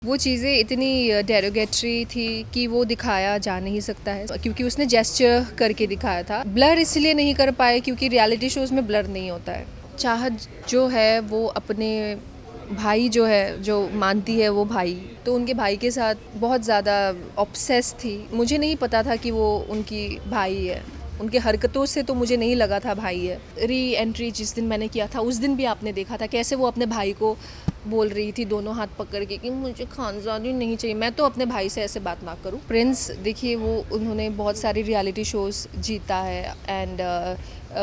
वो चीज़ें इतनी डेरोगेटरी थी कि वो दिखाया जा नहीं सकता है क्योंकि उसने जेस्चर करके दिखाया था। ब्लर इसलिए नहीं कर पाए क्योंकि रियलिटी शोज़ में ब्लर नहीं होता है। चाहत जो है वो अपने भाई जो है, जो मानती है वो भाई, तो उनके भाई के साथ बहुत ज़्यादा ऑब्सेस थी। मुझे नहीं पता था कि वो उनकी भाई है। उनके हरकतों से तो मुझे नहीं लगा था भाई है। री एंट्री जिस दिन मैंने किया था उस दिन भी आपने देखा था कैसे वो अपने भाई को बोल रही थी दोनों हाथ पकड़ के कि मुझे खानजादी नहीं चाहिए, मैं तो अपने भाई से ऐसे बात ना करूं। प्रिंस देखिए, वो उन्होंने बहुत सारी रियलिटी शोज़ जीता है एंड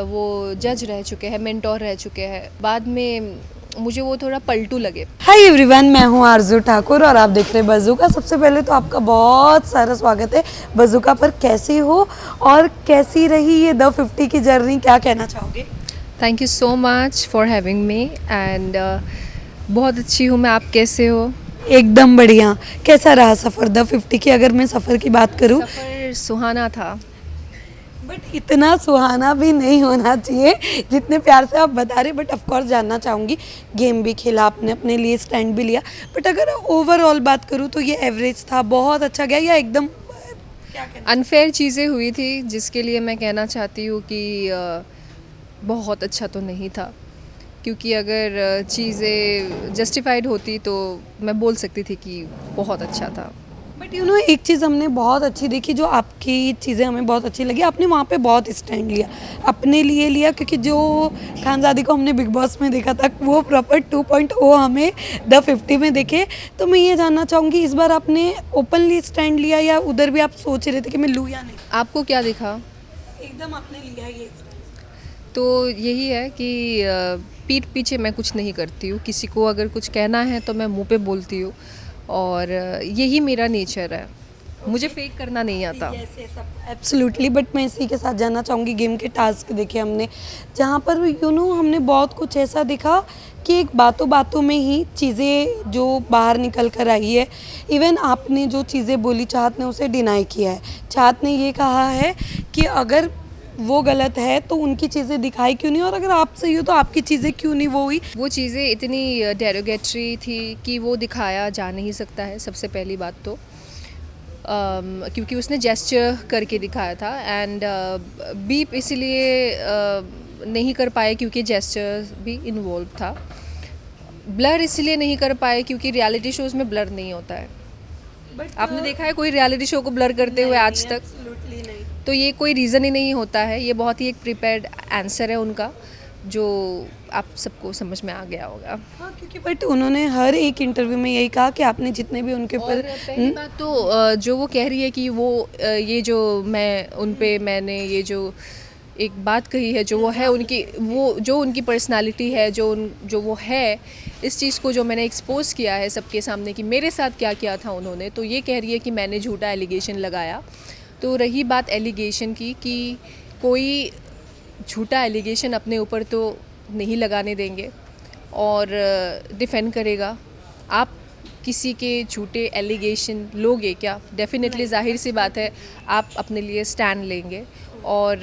वो जज रह चुके हैं, मेंटोर रह चुके हैं। बाद में मुझे वो थोड़ा पलटू लगे। हाय एवरीवन, मैं हूं आरजू ठाकुर और आप देख रहे हैं बज़ूका। सबसे पहले तो आपका बहुत सारा स्वागत है बज़ूका पर। कैसी हो और कैसी रही ये द 50 की जर्नी, क्या कहना चाहोगे? Thank you so much for having me and बहुत अच्छी हूँ मैं। आप कैसे हो? एकदम बढ़िया। कैसा रहा सफ़र द 50 की? अगर मैं सफ़र की बात करूं, सफ़र सुहाना था। बट इतना सुहाना भी नहीं होना चाहिए जितने प्यार से आप बता रहे। बट ऑफकोर्स जानना चाहूँगी, गेम भी खेला आपने, अपने लिए स्टैंड भी लिया, बट अगर ओवरऑल बात करूँ तो ये एवरेज था, बहुत अच्छा गया, या एकदम क्या कहना? अनफेयर चीज़ें हुई थी जिसके लिए मैं कहना चाहती हूँ कि बहुत अच्छा तो नहीं था। क्योंकि अगर चीज़ें जस्टिफाइड होती तो मैं बोल सकती थी कि बहुत अच्छा था। बट एक चीज़ हमने बहुत अच्छी देखी, जो आपकी चीज़ें हमें बहुत अच्छी लगी, आपने वहाँ पे बहुत स्टैंड लिया, अपने लिए लिया। क्योंकि जो खानज़ादी को हमने बिग बॉस में देखा था, वो प्रॉपर 2.0 हमें द 50 में देखे। तो मैं ये जानना चाहूँगी, इस बार आपने ओपनली स्टैंड लिया या उधर भी आप सोच रहे थे कि मैं लूँ या नहीं? आपको क्या दिखा? एकदम आपने लिया ये। तो यही है कि पीठ पीछे मैं कुछ नहीं करती हूँ। किसी को अगर कुछ कहना है तो मैं मुंह पे बोलती हूँ और यही मेरा नेचर है। मुझे फेक करना नहीं आता। एब्सोल्युटली। बट मैं इसी के साथ जानना चाहूँगी, गेम के टास्क देखे हमने, जहाँ पर हमने बहुत कुछ ऐसा देखा कि एक बातों बातों में ही चीज़ें जो बाहर निकल कर आई है। इवन आपने जो चीज़ें बोली, चाहत ने उसे डिनाई किया है। चाहत ने ये कहा है कि अगर वो गलत है तो उनकी चीज़ें दिखाई क्यों नहीं, और अगर आप सही हो तो आपकी चीज़ें क्यों नहीं वो हुई। वो चीज़ें इतनी डेरोगेटरी थी कि वो दिखाया जा नहीं सकता है, सबसे पहली बात तो। क्योंकि उसने जेस्चर करके दिखाया था एंड बीप इसलिए नहीं कर पाए क्योंकि जेस्चर भी इन्वॉल्व था। ब्लर इसलिए नहीं कर पाए क्योंकि रियलिटी शोज़ में ब्लर नहीं होता है। आपने देखा है कोई रियलिटी शो को ब्लर करते हुए आज तक? एब्सोल्युटली नहीं। तो ये कोई रीज़न ही नहीं होता है। ये बहुत ही एक प्रिपेयर्ड आंसर है उनका, जो आप सबको समझ में आ गया होगा। हाँ, क्योंकि बट उन्होंने हर एक इंटरव्यू में यही कहा कि आपने जितने भी उनके और ऊपर पहली बात तो जो वो कह रही है कि वो ये जो मैं उन पे मैंने ये जो एक बात कही है, जो वो है उनकी, वो जो उनकी पर्सनालिटी है, जो वो है, इस चीज़ को जो मैंने एक्सपोज किया है सबके सामने कि मेरे साथ क्या किया था उन्होंने, तो ये कह रही है कि मैंने झूठा एलिगेशन लगाया। तो रही बात एलिगेशन की कि कोई झूठा एलिगेशन अपने ऊपर तो नहीं लगाने देंगे और डिफेंड करेगा। आप किसी के झूठे एलिगेशन लोगे क्या? डेफिनेटली जाहिर सी बात है आप अपने लिए स्टैंड लेंगे। और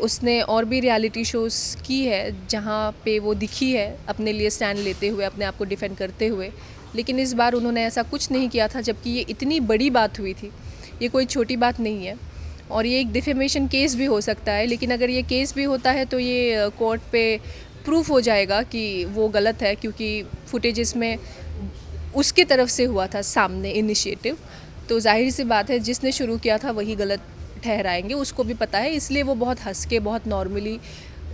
उसने और भी रियलिटी शोज़ की है जहाँ पे वो दिखी है अपने लिए स्टैंड लेते हुए, अपने आप को डिफेंड करते हुए। लेकिन इस बार उन्होंने ऐसा कुछ नहीं किया था, जबकि ये इतनी बड़ी बात हुई थी। ये कोई छोटी बात नहीं है और ये एक डिफेमेशन केस भी हो सकता है। लेकिन अगर ये केस भी होता है तो ये कोर्ट पे प्रूफ हो जाएगा कि वो गलत है, क्योंकि फुटेजेस में उसके तरफ से हुआ था सामने इनिशिएटिव। तो जाहिर सी बात है जिसने शुरू किया था वही गलत ठहराएंगे, उसको भी पता है, इसलिए वो बहुत हंस के बहुत नॉर्मली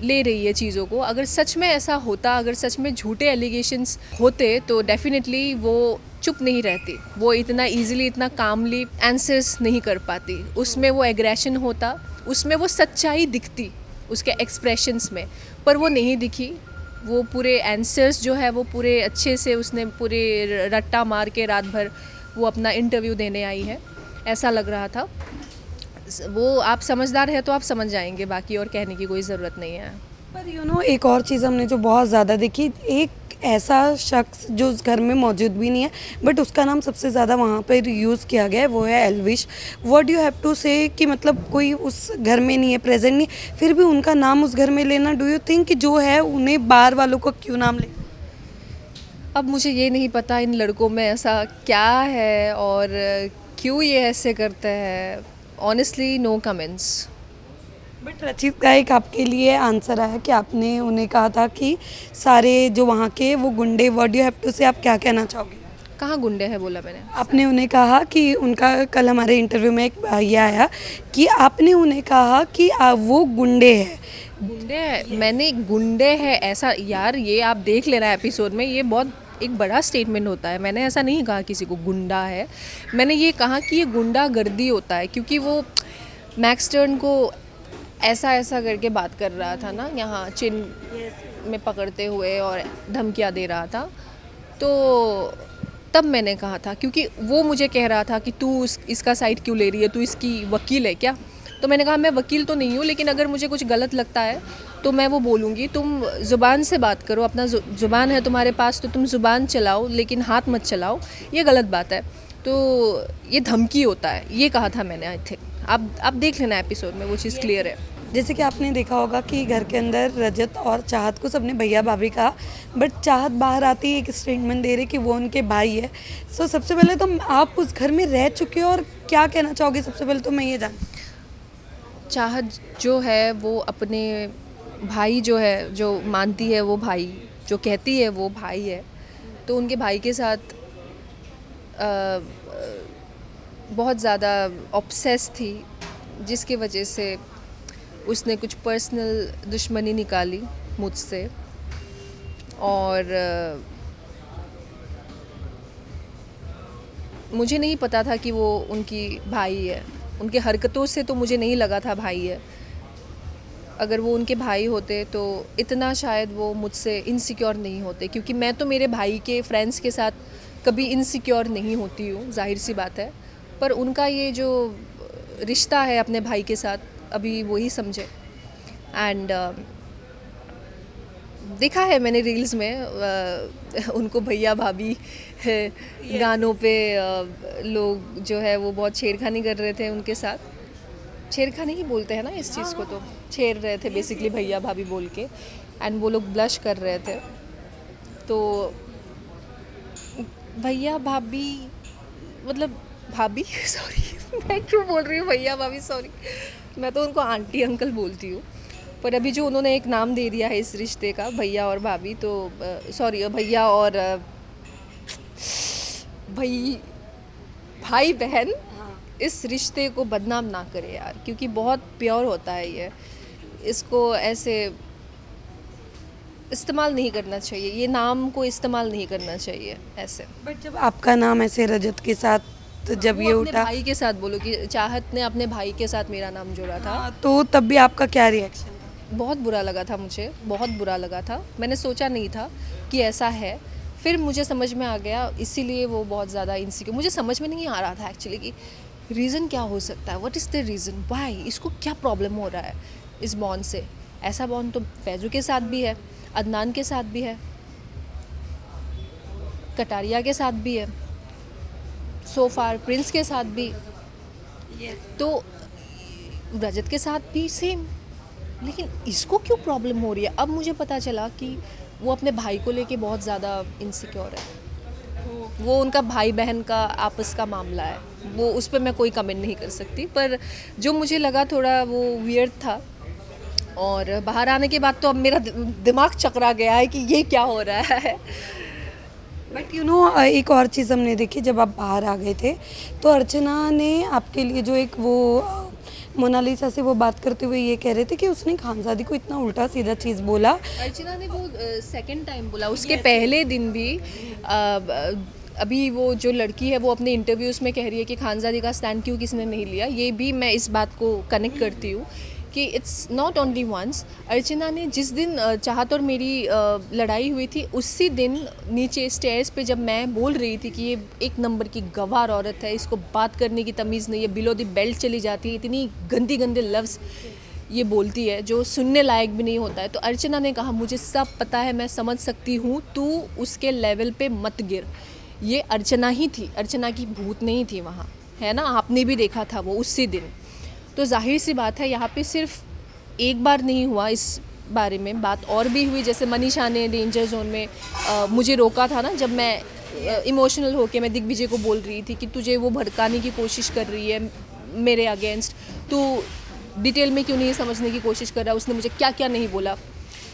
ले रही है चीज़ों को। अगर सच में ऐसा होता, अगर सच में झूठे एलिगेशंस होते तो डेफिनेटली वो चुप नहीं रहती, वो इतना इजीली, इतना कामली आंसर्स नहीं कर पाती। उसमें वो एग्रेशन होता, उसमें वो सच्चाई दिखती उसके एक्सप्रेशंस में, पर वो नहीं दिखी। वो पूरे आंसर्स जो है वो पूरे अच्छे से उसने पूरे रट्टा मार के रात भर वो अपना इंटरव्यू देने आई है, ऐसा लग रहा था। वो आप समझदार है तो आप समझ जाएंगे, बाकी और कहने की कोई ज़रूरत नहीं है। पर एक और चीज़ हमने जो बहुत ज़्यादा देखी, एक ऐसा शख्स जो उस घर में मौजूद भी नहीं है बट उसका नाम सबसे ज़्यादा वहाँ पर यूज़ किया गया है, वो है Elvish. What you have to say कि मतलब कोई उस घर में नहीं है, प्रेजेंट नहीं, फिर भी उनका नाम उस घर में लेना, डू यू थिंक कि जो है उन्हें बाहर वालों को क्यों नाम ले? अब मुझे ये नहीं पता इन लड़कों में ऐसा क्या है और क्यों ये ऐसे करते हैं। Honestly no comments. बट रचित का एक आपके लिए आंसर आया कि आपने उन्हें कहा था कि सारे जो वहाँ के वो गुंडे, what do you have to say, आप क्या कहना चाहोगे? कहाँ गुंडे हैं बोला मैंने? आपने उन्हें कहा कि उनका कल हमारे इंटरव्यू में एक ये आया कि आपने उन्हें कहा कि वो गुंडे हैं। गुंडे हैं? मैंने गुंडे हैं ऐसा यार, ये आप देख लेना एपिसोड में, ये बहुत एक बड़ा स्टेटमेंट होता है। मैंने ऐसा नहीं कहा किसी को गुंडा है, मैंने ये कहा कि ये गुंडा गर्दी होता है, क्योंकि वो मैक्स टर्न को ऐसा ऐसा करके बात कर रहा था ना, यहाँ चिन में पकड़ते हुए और धमकियाँ दे रहा था। तो तब मैंने कहा था, क्योंकि वो मुझे कह रहा था कि तू इसका साइड क्यों ले रही है, तू इसकी वकील है क्या? तो मैंने कहा मैं वकील तो नहीं हूँ, लेकिन अगर मुझे कुछ गलत लगता है तो मैं वो बोलूँगी। तुम ज़ुबान से बात करो, अपना ज़ुबान है तुम्हारे पास तो तुम ज़ुबान चलाओ, लेकिन हाथ मत चलाओ, ये गलत बात है। तो ये धमकी होता है, ये कहा था मैंने। आई थिंक आप देख लेना एपिसोड में, वो चीज़ क्लियर है। जैसे कि आपने देखा होगा कि घर के अंदर रजत और चाहत को सबने भैया भाभी कहा, बट चाहत बाहर आती है एक स्टेटमेंट दे रही कि वो उनके भाई है। सो सबसे पहले तो आप उस घर में रह चुके हो और क्या कहना चाहोगे? सबसे पहले तो मैं ये जान। चाहत जो है वो अपने भाई जो है, जो मानती है वो भाई, जो कहती है वो भाई है, तो उनके भाई के साथ बहुत ज़्यादा ऑब्सेस थी, जिसकी वजह से उसने कुछ पर्सनल दुश्मनी निकाली मुझसे। और मुझे नहीं पता था कि वो उनकी भाई है। उनके हरकतों से तो मुझे नहीं लगा था भाई है। अगर वो उनके भाई होते तो इतना शायद वो मुझसे इनसिक्योर नहीं होते, क्योंकि मैं तो मेरे भाई के फ्रेंड्स के साथ कभी इनसिक्योर नहीं होती हूँ, जाहिर सी बात है। पर उनका ये जो रिश्ता है अपने भाई के साथ, अभी वही समझे। एंड देखा है मैंने रील्स में उनको भैया भाभी गानों पे लोग जो है वो बहुत छेड़खानी कर रहे थे उनके साथ। छेड़खानी ही बोलते हैं ना इस चीज़ को, तो छेड़ रहे थे बेसिकली भैया भाभी बोल के। एंड वो लोग ब्लश कर रहे थे। तो भैया भाभी मतलब भाभी सॉरी मैं क्यों बोल रही हूँ भैया भाभी, सॉरी, मैं तो उनको आंटी अंकल बोलती हूँ। पर अभी जो उन्होंने एक नाम दे दिया है इस रिश्ते का, भैया और भाभी, तो सॉरी भैया और भाई बहन, इस रिश्ते को बदनाम ना करे यार, क्योंकि बहुत प्योर होता है ये। इसको ऐसे इस्तेमाल नहीं करना चाहिए, ये नाम को इस्तेमाल नहीं करना चाहिए ऐसे। बट जब आपका नाम ऐसे रजत के साथ जब ये वो अपने उठा, भाई के साथ बोलो कि चाहत ने अपने भाई के साथ मेरा नाम जोड़ा था। तो तब भी आपका क्या रिएक्शन? बहुत बुरा लगा था मुझे, बहुत बुरा लगा था। मैंने सोचा नहीं था कि ऐसा है। फिर मुझे समझ में आ गया, इसीलिए वो बहुत ज़्यादा इनसिक्योर। मुझे समझ में नहीं आ रहा था एक्चुअली कि रीज़न क्या हो सकता है, what is the reason why, इसको क्या प्रॉब्लम हो रहा है इस बॉन्ड से। ऐसा बॉन्ड तो फैजू के साथ भी है, अदनान के साथ भी है, कटारिया के साथ भी है, सो फार प्रिंस के साथ भी, तो रजत के साथ भी सेम। लेकिन इसको क्यों प्रॉब्लम हो रही है? अब मुझे पता चला कि वो अपने भाई को लेके बहुत ज़्यादा इनसिक्योर है। वो उनका भाई बहन का आपस का मामला है, वो उस पर मैं कोई कमेंट नहीं कर सकती। पर जो मुझे लगा थोड़ा वो वियर्ड था। और बाहर आने के बाद तो अब मेरा दिमाग चकरा गया है कि ये क्या हो रहा है। बट यू नो एक और चीज़ हमने देखी, जब आप बाहर आ गए थे तो अर्चना ने आपके लिए जो एक वो मोनालिसा से वो बात करते हुए ये कह रहे थे कि उसने खानजादी को इतना उल्टा सीधा चीज़ बोला। अर्चना ने वो सेकंड टाइम बोला, उसके पहले दिन भी अभी वो जो लड़की है वो अपने इंटरव्यूज़ में कह रही है कि खानजादी का स्टैंड क्यों किसने नहीं लिया। ये भी मैं इस बात को कनेक्ट करती हूँ कि इट्स नॉट ओनली वंस। अर्चना ने जिस दिन चाहत और मेरी लड़ाई हुई थी, उसी दिन नीचे स्टेयर्स पे जब मैं बोल रही थी कि ये एक नंबर की गवार औरत है, इसको बात करने की तमीज़ नहीं है, बिलो द बेल्ट चली जाती है, इतनी गंदी गंदे लफ्ज़ ये बोलती है जो सुनने लायक भी नहीं होता है। तो अर्चना ने कहा मुझे सब पता है, मैं समझ सकती हूँ, तू उसके लेवल पे मत गिर। ये अर्चना ही थी, अर्चना की भूत नहीं थी वहाँ, है ना, आपने भी देखा था वो उसी दिन। तो जाहिर सी बात है यहाँ पे सिर्फ एक बार नहीं हुआ, इस बारे में बात और भी हुई, जैसे मनीषा ने डेंजर जोन में मुझे रोका था ना, जब मैं इमोशनल होके मैं दिग्विजय को बोल रही थी कि तुझे वो भड़काने की कोशिश कर रही है मेरे अगेंस्ट, तू डिटेल में क्यों नहीं समझने की कोशिश कर रहा, उसने मुझे क्या क्या नहीं बोला,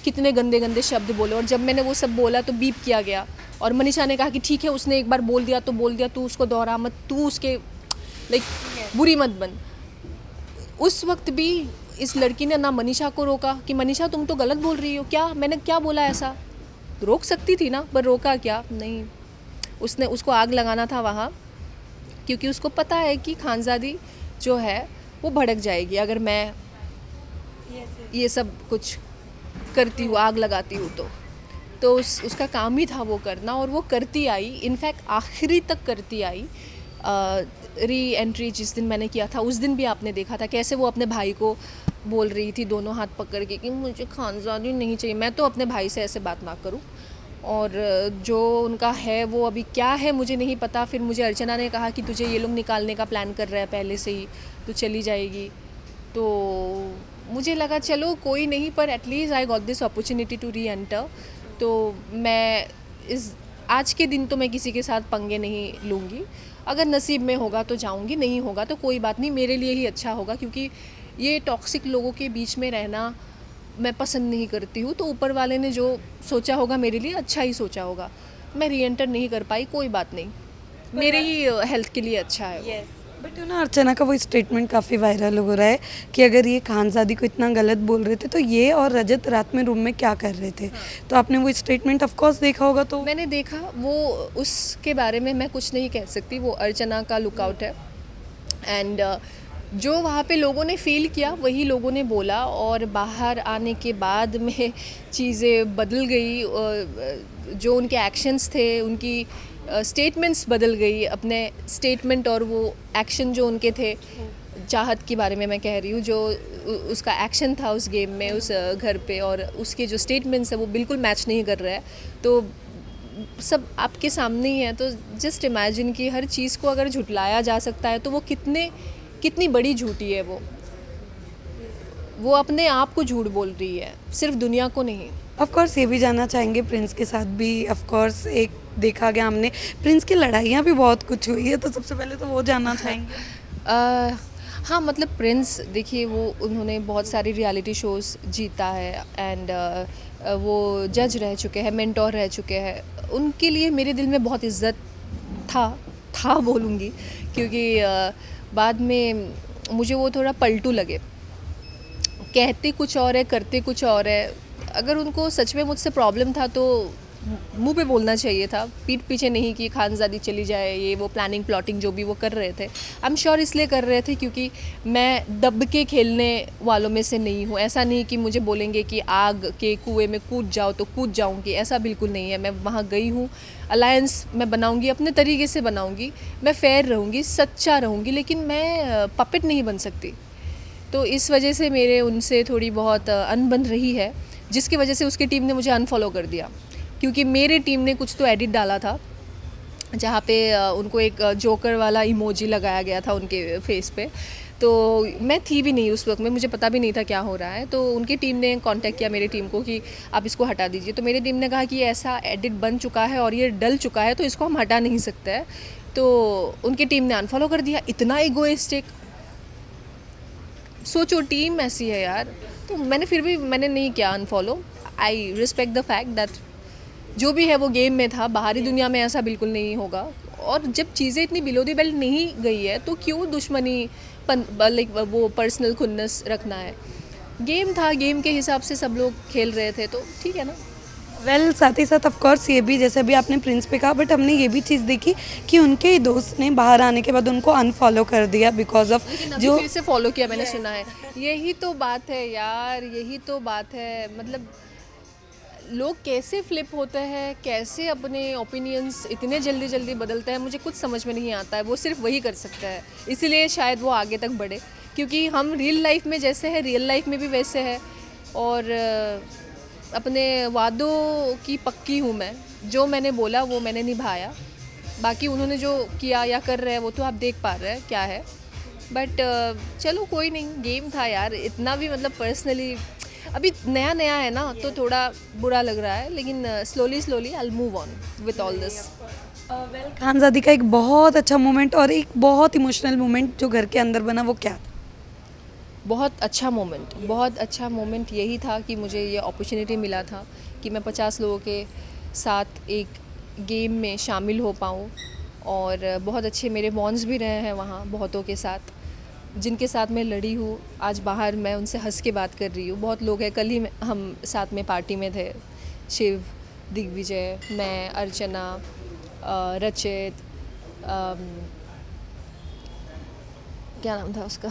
कितने गंदे गंदे शब्द बोले, और जब मैंने वो सब बोला तो बीप किया गया, और मनीषा ने कहा कि ठीक है उसने एक बार बोल दिया तो बोल दिया, तू उसको दोहरा मत, तू उसके लाइक बुरी मत बन। उस वक्त भी इस लड़की ने ना मनीषा को रोका कि मनीषा तुम तो गलत बोल रही हो, क्या मैंने क्या बोला ऐसा, रोक सकती थी ना, पर रोका क्या नहीं, उसने उसको आग लगाना था वहाँ, क्योंकि उसको पता है कि खानज़ादी जो है वो भड़क जाएगी अगर मैं ये सब कुछ करती हूँ, आग लगाती हूँ तो उसका काम ही था वो करना, और वो करती आई, इनफैक्ट आखिरी तक करती आई। री एंट्री जिस दिन मैंने किया था उस दिन भी आपने देखा था कैसे वो अपने भाई को बोल रही थी दोनों हाथ पकड़ के कि मुझे खानज़ादी नहीं चाहिए, मैं तो अपने भाई से ऐसे बात ना करूं, और जो उनका है वो अभी क्या है मुझे नहीं पता। फिर मुझे अर्चना ने कहा कि तुझे ये लोग निकालने का प्लान कर रहे हैं पहले से ही, तो चली जाएगी, तो मुझे लगा चलो कोई नहीं, पर at least I got this opportunity to reenter, तो मैं इस आज के दिन तो मैं किसी के साथ पंगे नहीं लूँगी, अगर नसीब में होगा तो जाऊँगी, नहीं होगा तो कोई बात नहीं, मेरे लिए ही अच्छा होगा, क्योंकि ये टॉक्सिक लोगों के बीच में रहना मैं पसंद नहीं करती हूँ। तो ऊपर वाले ने जो सोचा होगा मेरे लिए अच्छा ही सोचा होगा, मैं री एंटर नहीं कर पाई, कोई बात नहीं, मेरे ही हेल्थ के लिए अच्छा है वो। बट यू ना अर्चना का वो स्टेटमेंट काफ़ी वायरल हो रहा है कि अगर ये खानज़ादी को इतना गलत बोल रहे थे तो ये और रजत रात में रूम में क्या कर रहे थे। तो आपने वो स्टेटमेंट ऑफ कोर्स देखा होगा, तो मैंने देखा, वो उसके बारे में मैं कुछ नहीं कह सकती, वो अर्चना का लुकआउट है, एंड जो वहाँ पे लोगों ने फील किया वही लोगों ने बोला, और बाहर आने के बाद में चीज़ें बदल गई, जो उनके एक्शंस थे उनकी स्टेटमेंट्स बदल गई, अपने स्टेटमेंट और वो एक्शन जो उनके थे, चाहत के बारे में मैं कह रही हूँ, जो उसका एक्शन था उस गेम में, उस घर पे, और उसके जो स्टेटमेंट्स है वो बिल्कुल मैच नहीं कर रहा है, तो सब आपके सामने ही है, तो जस्ट इमेजिन कि हर चीज़ को अगर झुटलाया जा सकता है तो वो कितनी बड़ी झूठी है, वो अपने आप को झूठ बोल रही है, सिर्फ दुनिया को नहीं। ऑफ कोर्स ये भी जानना चाहेंगे प्रिंस के साथ भी ऑफ कोर्स एक देखा गया हमने, प्रिंस की लड़ाइयाँ भी बहुत कुछ हुई है, तो सबसे पहले तो वो जानना चाहेंगे। हाँ, मतलब प्रिंस देखिए, वो उन्होंने बहुत सारी रियलिटी शोज़ जीता है, एंड वो जज रह चुके हैं, मेंटोर रह चुके हैं, उनके लिए मेरे दिल में बहुत इज़्ज़त था बोलूँगी, क्योंकि बाद में मुझे वो थोड़ा पलटू लगे, कहते कुछ और है करते कुछ और है। अगर उनको सच में मुझसे प्रॉब्लम था तो मुंह पे बोलना चाहिए था, पीठ पीछे नहीं कि खानज़ादी चली जाए, ये वो प्लानिंग प्लॉटिंग जो भी वो कर रहे थे, आई एम श्योर इसलिए कर रहे थे क्योंकि मैं दब के खेलने वालों में से नहीं हूँ। ऐसा नहीं कि मुझे बोलेंगे कि आग के कुएं में कूद जाओ तो कूद जाऊँगी, ऐसा बिल्कुल नहीं है। मैं वहाँ गई हूँ, अलायंस मैं बनाऊँगी, अपने तरीके से बनाऊँगी, मैं फेयर रहूँगी, सच्चा रहूँगी, लेकिन मैं पपेट नहीं बन सकती। तो इस वजह से मेरे उनसे थोड़ी बहुत अनबन रही है, जिसकी वजह से उसकी टीम ने मुझे अनफॉलो कर दिया, क्योंकि मेरे टीम ने कुछ तो एडिट डाला था जहाँ पे उनको एक जोकर वाला इमोजी लगाया गया था उनके फेस पे, तो मैं थी भी नहीं उस वक्त में, मुझे पता भी नहीं था क्या हो रहा है। तो उनकी टीम ने कांटेक्ट किया मेरी टीम को कि आप इसको हटा दीजिए, तो मेरी टीम ने कहा कि ऐसा एडिट बन चुका है और ये डल चुका है तो इसको हम हटा नहीं सकते हैं, तो उनकी टीम ने अनफॉलो कर दिया। इतना ईगोइस्टिक, सोचो टीम ऐसी है यार। तो मैंने नहीं किया unfollow. I respect the fact that जो भी है वो गेम में था, बाहरी दुनिया में ऐसा बिल्कुल नहीं होगा। और जब चीज़ें इतनी बिलो द बेल्ट नहीं गई है तो क्यों दुश्मनी लाइक वो पर्सनल खुन्नस रखना है। गेम था, गेम के हिसाब से सब लोग खेल रहे थे, तो ठीक है ना। वेल साथ ही साथ ऑफ कोर्स ये भी, जैसे अभी आपने प्रिंस पे कहा, बट हमने ये भी चीज़ देखी कि उनके ही दोस्त ने बाहर आने के बाद उनको अनफॉलो कर दिया बिकॉज ऑफ जो फिर से फॉलो किया, मैंने सुना है। यही तो बात है यार, यही तो बात है। मतलब लोग कैसे फ्लिप होते हैं, कैसे अपने ओपिनियंस इतने जल्दी बदलते हैं, मुझे कुछ समझ में नहीं आता है। वो सिर्फ वही कर सकता है, इसीलिए शायद वो आगे तक बढ़े, क्योंकि हम रियल लाइफ में जैसे हैं रियल लाइफ में भी वैसे है। और अपने वादों की पक्की हूँ मैं, जो मैंने बोला वो मैंने निभाया। बाकी उन्होंने जो किया या कर रहे हैं वो तो आप देख पा रहे हैं क्या है। बट चलो कोई नहीं, गेम था यार। इतना भी मतलब पर्सनली अभी नया नया है ना, तो थोड़ा बुरा लग रहा है, लेकिन slowly slowly I will move on with all this. Well Khanzadi का एक बहुत अच्छा मोमेंट और एक बहुत इमोशनल मोमेंट जो घर के अंदर बना वो क्या था? बहुत अच्छा मोमेंट यही था कि मुझे ये अपॉर्चुनिटी मिला था कि मैं 50 लोगों के साथ एक गेम में शामिल हो पाऊँ, और बहुत अच्छे मेरे बॉन्ड्स भी रहे हैं वहाँ बहुतों के साथ, जिनके साथ मैं लड़ी हूँ। आज बाहर मैं उनसे हंस के बात कर रही हूँ। बहुत लोग हैं, कल ही हम साथ में पार्टी में थे, शिव, दिग्विजय, मैं, अर्चना, रचित, क्या नाम था उसका,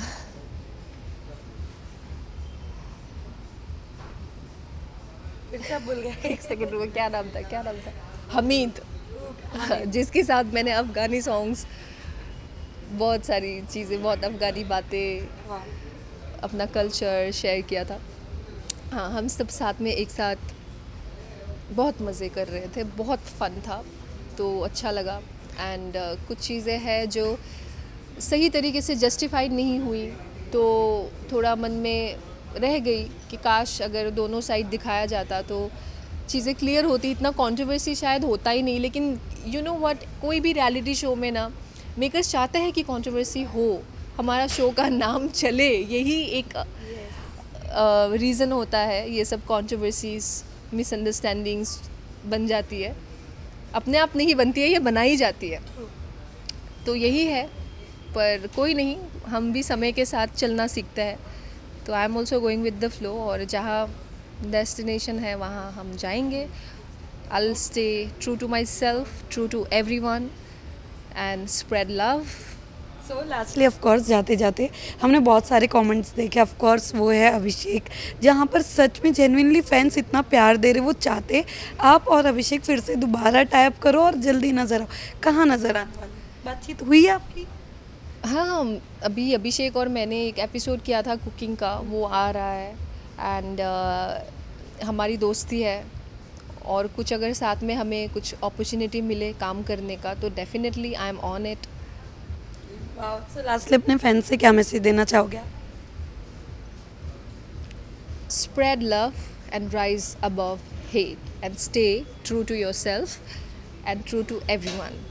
फिर से आप भूल गए। एक सेकंड रुको, क्या नाम था, हमीद, जिसके साथ मैंने अफ़गानी सॉन्ग्स, बहुत सारी चीज़ें, बहुत अफ़गानी बातें, अपना कल्चर शेयर किया था। हाँ, हम सब साथ में एक साथ बहुत मज़े कर रहे थे, बहुत फ़न था, तो अच्छा लगा। एंड कुछ चीज़ें हैं जो सही तरीके से जस्टिफाइड नहीं हुई, तो थोड़ा मन में रह गई कि काश अगर दोनों साइड दिखाया जाता तो चीज़ें क्लियर होती। इतना कंट्रोवर्सी शायद होता ही नहीं, लेकिन यू नो व्हाट, कोई भी रियलिटी शो में ना मेकर्स चाहते हैं कि कंट्रोवर्सी हो, हमारा शो का नाम चले, यही एक रीज़न होता है। ये सब कंट्रोवर्सीज, मिसअंडरस्टैंडिंग्स बन जाती है, अपने आप नहीं बनती है, ये बनाई जाती है, तो यही है। पर कोई नहीं, हम भी समय के साथ चलना सीखते हैं, तो I am also going with the flow, और जहाँ डेस्टिनेशन है वहाँ हम जाएंगे। I will stay true to myself, true to everyone, and spread love. So lastly of course जाते जाते हमने बहुत सारे कमेंट्स देखे, ऑफ कोर्स वो है अभिषेक, जहाँ पर सच में जेन्युइनली फैंस इतना प्यार दे रहे, वो चाहते आप और अभिषेक फिर से दोबारा टाइप करो और जल्दी नज़र आओ। कहाँ नज़र आने वाले? बातचीत हुई है आपकी? हाँ, अभी अभिषेक और मैंने एक एपिसोड किया था कुकिंग का, वो आ रहा है। एंड हमारी दोस्ती है, और कुछ अगर साथ में हमें कुछ अपॉर्चुनिटी मिले काम करने का, तो definitely I am on it. So lastly अपने फैंस से क्या मैसेज देना चाहोगे आप? Spread love and rise above hate, and stay true to yourself and true to everyone.